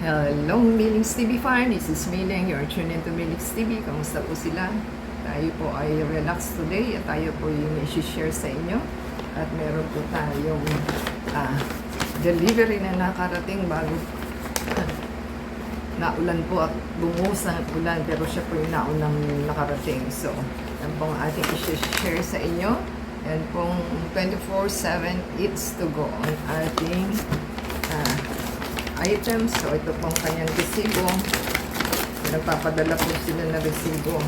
Hello, Millings TV fan. This is Miling. You're tuned into Millings TV. Kamusta po sila? Tayo po ay relax today at tayo po yung i-share sa inyo. At meron po tayong delivery na nakarating bago naulan po at bumuhos ang ulan, pero siya po yung naunang nakarating. So, yan pong ating i-share sa inyo. Yan pong 24/7 Eats to Go ang ating items. So, ito pong kanyang resibo. Nagpapadala po sila na resibo.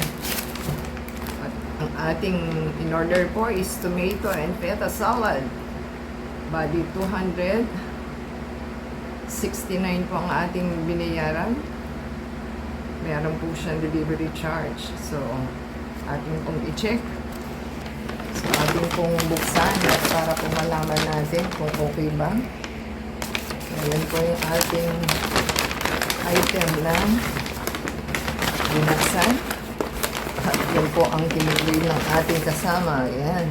At ang ating in-order po is tomato and feta salad. Bali, 269 po ang ating binayaran. Meron po siyang delivery charge. So, ating pong i-check. So, ating pong buksan para po malaman natin kung okay ba. Ayan po yung ating item na binaksan. At yan po ang kinibili ng ating kasama. Ayan.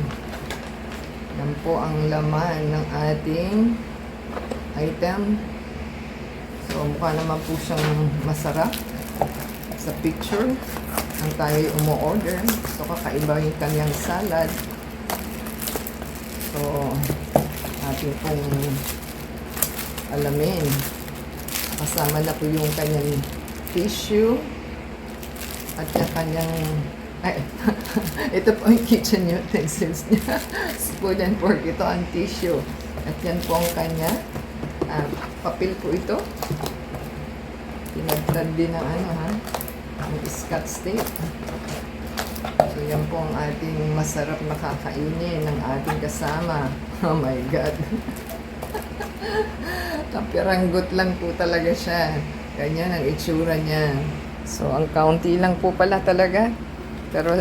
Yan po ang laman ng ating item. So, mukha naman po siyang masarap sa picture. Ang tayo umu-order. So, kakaiba yung kanyang salad. So, ating pong alamin. Kasama na po yung kanyang tissue at yung kanyang ito po yung kitchen utensils niya. Spoon and fork. Ito ang tissue. At yan po ang kanya. Papel po ito. Pinagtad din ng ang scotch tape. So yan po ang ating masarap na kakainin ng ating kasama. Oh my God. Kapiranggot lang po talaga siya. Ganyan ang itsura niya. So, ang kaunti lang po pala talaga. Pero,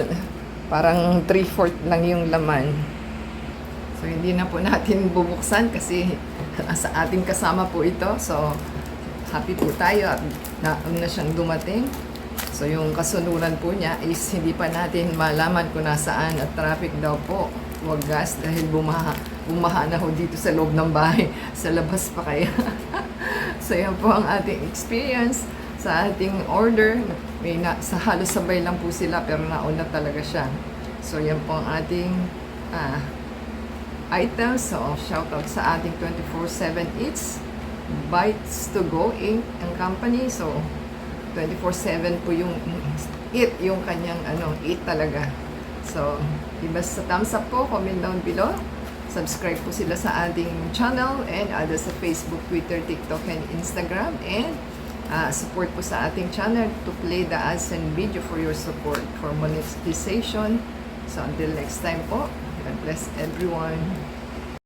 parang 3/4 lang yung laman. So, hindi na po natin bubuksan kasi sa ating kasama po ito. So, happy po tayo at nauna siyang dumating. So, yung kasunuran po niya is hindi pa natin malaman kung nasaan at traffic daw po. Huwag gas dahil bumaha na ho dito sa loob ng bahay. Sa labas pa kaya. So, yan po ang ating experience sa ating order. Sa halos sabay lang po sila pero nauna talaga siya. So, yan po ang ating items. So, shoutout sa ating 24/7 Eats. Bites to Go Inc. ang company. So, 24/7 po yung eat, yung kanyang eat talaga. So, basta thumbs up po, comment down below. Subscribe po sila sa ating channel and others sa Facebook, Twitter, TikTok, and Instagram. And support po sa ating channel to play the ads and video for your support for monetization. So, until next time po, God bless everyone.